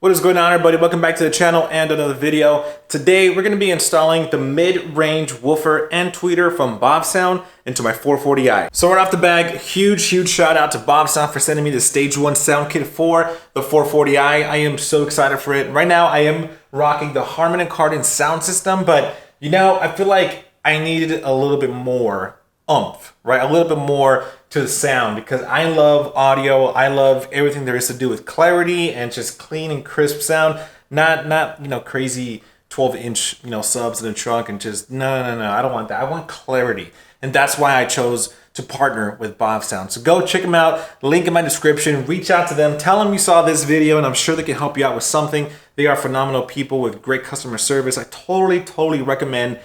What is going on, everybody? Welcome back to the channel and another video. Today we're going to be installing the mid-range woofer and tweeter from BavSound into my 440i. So right off the bag, huge shout out to BavSound for sending me the stage 1 sound kit for the 440i. I am so excited for it. Right now I am rocking the Harman & Kardon sound system, but you know, I feel like I needed a little bit more oomph, right? A little bit more to the sound, because I love audio. I love everything there is to do with clarity and just clean and crisp sound. Not you know, crazy 12-inch subs in the trunk and just no. I don't want that. I want clarity, and that's why I chose to partner with BavSound. So go check them out. Link in my description. Reach out to them. Tell them you saw this video, and I'm sure they can help you out with something. They are phenomenal people with great customer service. I totally recommend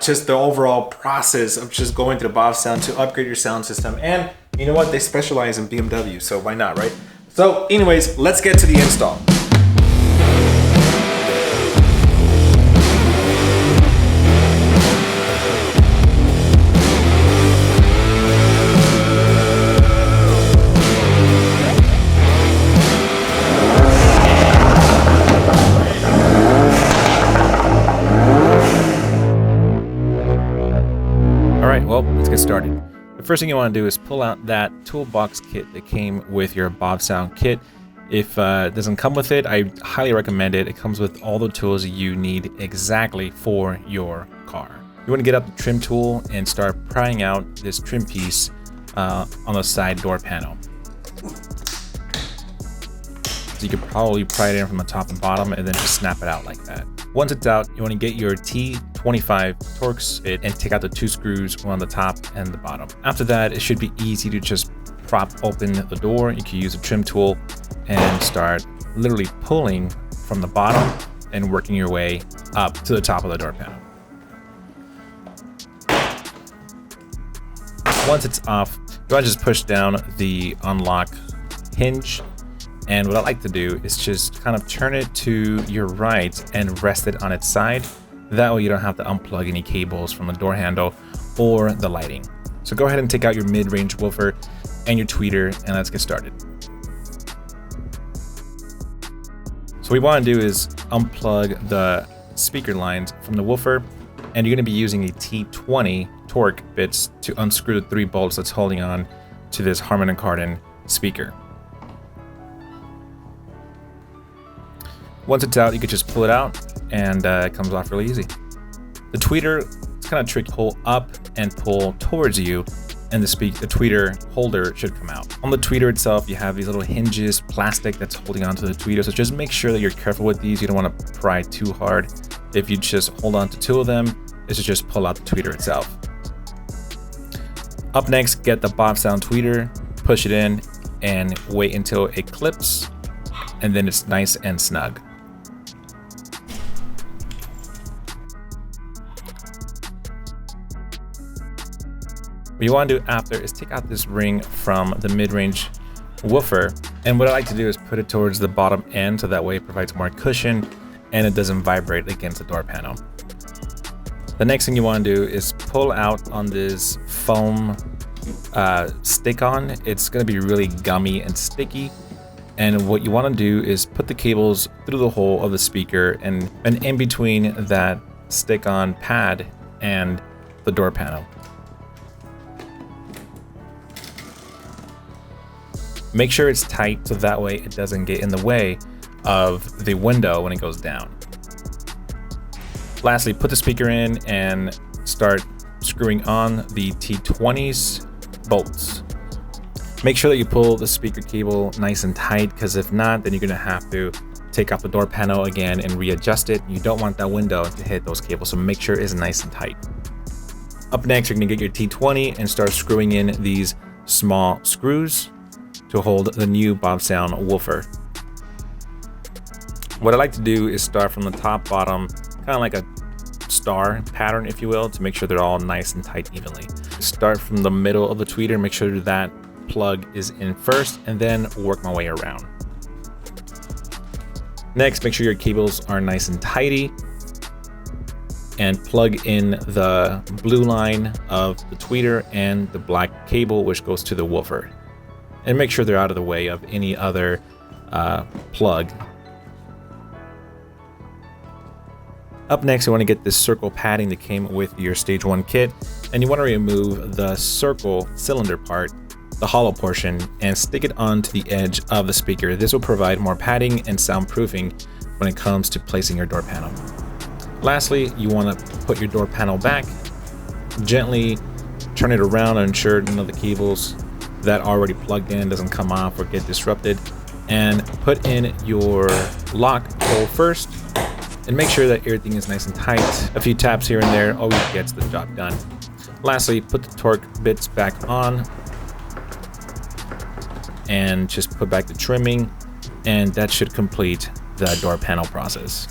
just the overall process of just going to the BavSound to upgrade your sound system. And you know what? They specialize in BMW, so why not, right? So anyways, let's get to the install. Well, let's get started. The first thing you want to do is pull out that toolbox kit that came with your BavSound kit. If it doesn't come with it, I highly recommend it. It comes with all the tools you need exactly for your car. You want to get up the trim tool and start prying out this trim piece on the side door panel. So you could probably pry it in from the top and bottom and then just snap it out like that. Once it's out, you want to get your T25 Torx bit and take out the 2 screws, one on the top and the bottom. After that, it should be easy to just prop open the door. You can use a trim tool and start literally pulling from the bottom and working your way up to the top of the door panel. Once it's off, you want to just push down the unlock hinge. And what I like to do is just kind of turn it to your right and rest it on its side. That way you don't have to unplug any cables from the door handle or the lighting. So go ahead and take out your mid-range woofer and your tweeter, and let's get started. So what we want to do is unplug the speaker lines from the woofer, and you're going to be using a T20 Torx bits to unscrew the 3 bolts that's holding on to this Harman & Kardon speaker. Once it's out, you can just pull it out, and it comes off really easy. The tweeter, it's kind of tricky. Pull up and pull towards you, and the tweeter holder should come out. On the tweeter itself, you have these little hinges, plastic that's holding onto the tweeter, so just make sure that you're careful with these. You don't want to pry too hard. If you just hold on to 2 of them, this is just pull out the tweeter itself. Up next, get the BavSound tweeter, push it in, and wait until it clips, and then it's nice and snug. What you want to do after is take out this ring from the mid-range woofer, and what I like to do is put it towards the bottom end so that way it provides more cushion and it doesn't vibrate against the door panel. The next thing you want to do is pull out on this foam stick-on. It's going to be really gummy and sticky, and what you want to do is put the cables through the hole of the speaker and in between that stick-on pad and the door panel. Make sure it's tight so that way it doesn't get in the way of the window when it goes down. Lastly, put the speaker in and start screwing on the T20's bolts. Make sure that you pull the speaker cable nice and tight, because if not, then you're going to have to take off the door panel again and readjust it. You don't want that window to hit those cables, so make sure it's nice and tight. Up next, you're going to get your T20 and start screwing in these small screws to hold the new BavSound woofer. What I like to do is start from the top, bottom, kind of like a star pattern, if you will, to make sure they're all nice and tight evenly. Start from the middle of the tweeter, make sure that plug is in first, and then work my way around. Next, make sure your cables are nice and tidy, and plug in the blue line of the tweeter and the black cable which goes to the woofer. And make sure they're out of the way of any other plug Up next, you want to get this circle padding that came with your stage 1 kit, and you want to remove the circle cylinder part, the hollow portion, and stick it onto the edge of the speaker. This will provide more padding and soundproofing when it comes to placing your door panel. Lastly, you want to put your door panel back, gently turn it around and ensure none of the cables that are already plugged in doesn't come off or get disrupted, and put in your lock hole first and make sure that everything is nice and tight. A few taps here and there always gets the job done. Lastly, put the torque bits back on and just put back the trimming, and that should complete the door panel process.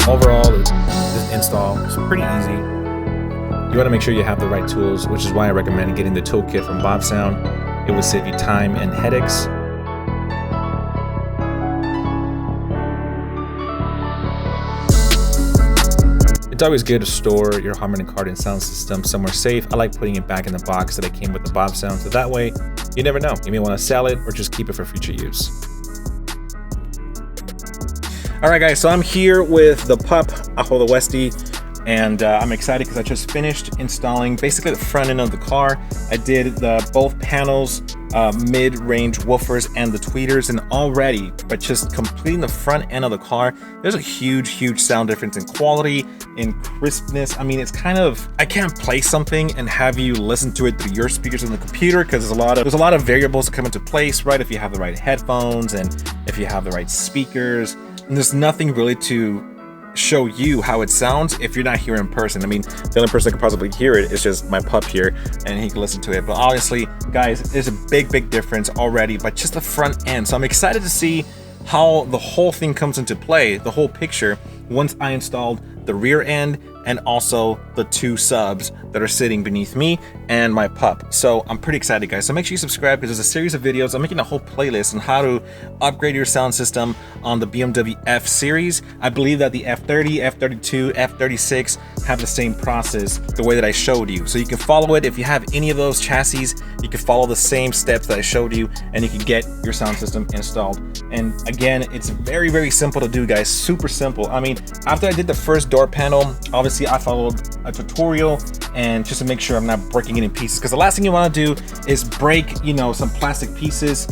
Overall, this install is pretty easy. You want to make sure you have the right tools, which is why I recommend getting the toolkit from BavSound. It will save you time and headaches. It's always good to store your harmony card and sound system somewhere safe. I like putting it back in the box that I came with the BavSound, so that way you never know. You may want to sell it or just keep it for future use. All right, guys, so I'm here with the pup, Ajo the Westie, and I'm excited because I just finished installing basically the front end of the car. I did both panels, mid-range woofers and the tweeters, and already, but just completing the front end of the car, there's a huge sound difference in quality, in crispness. I mean, it's kind of, I can't play something and have you listen to it through your speakers on the computer because there's a lot of variables that come into place, right? If you have the right headphones and if you have the right speakers, and there's nothing really to show you how it sounds if you're not here in person. I mean, the only person that can possibly hear it is just my pup here, and he can listen to it. But obviously, guys, there's a big difference already, but just the front end. So I'm excited to see how the whole thing comes into play, the whole picture, once I installed the rear end and also the 2 subs that are sitting beneath me and my pup. So I'm pretty excited, guys. So make sure you subscribe because there's a series of videos. I'm making a whole playlist on how to upgrade your sound system on the BMW F series. I believe that the F30, F32, F36 have the same process the way that I showed you. So you can follow it. If you have any of those chassis, you can follow the same steps that I showed you and you can get your sound system installed. And again, it's very simple to do, guys. Super simple. I mean, after I did the first door panel, obviously I followed a tutorial and just to make sure I'm not breaking it in pieces, because the last thing you want to do is break, you know, some plastic pieces,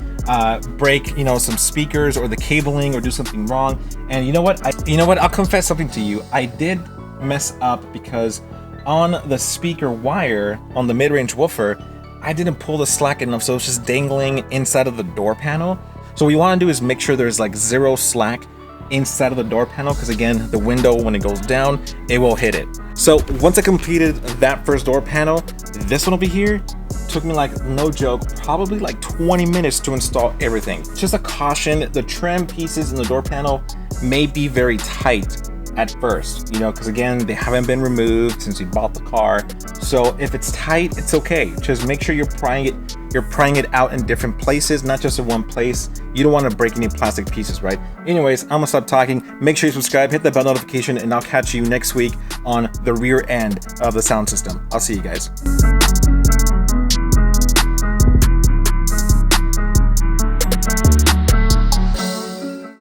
break, you know, some speakers or the cabling or do something wrong. And you know what? I'll confess something to you. I did mess up because on the speaker wire on the mid-range woofer, I didn't pull the slack enough, so it's just dangling inside of the door panel. So what you want to do is make sure there's like 0 slack inside of the door panel, because again, the window, when it goes down, it will hit it. So once I completed that first door panel, this one over here took me, like, no joke, probably like 20 minutes to install everything. Just a caution, the trim pieces in the door panel may be very tight at first, you know, because again, they haven't been removed since you bought the car. So if it's tight, it's okay. Just make sure you're prying it out in different places, not just in one place. You don't want to break any plastic pieces, right? Anyways, I'm gonna stop talking. Make sure you subscribe, hit that bell notification, and I'll catch you next week on the rear end of the sound system. I'll see you guys.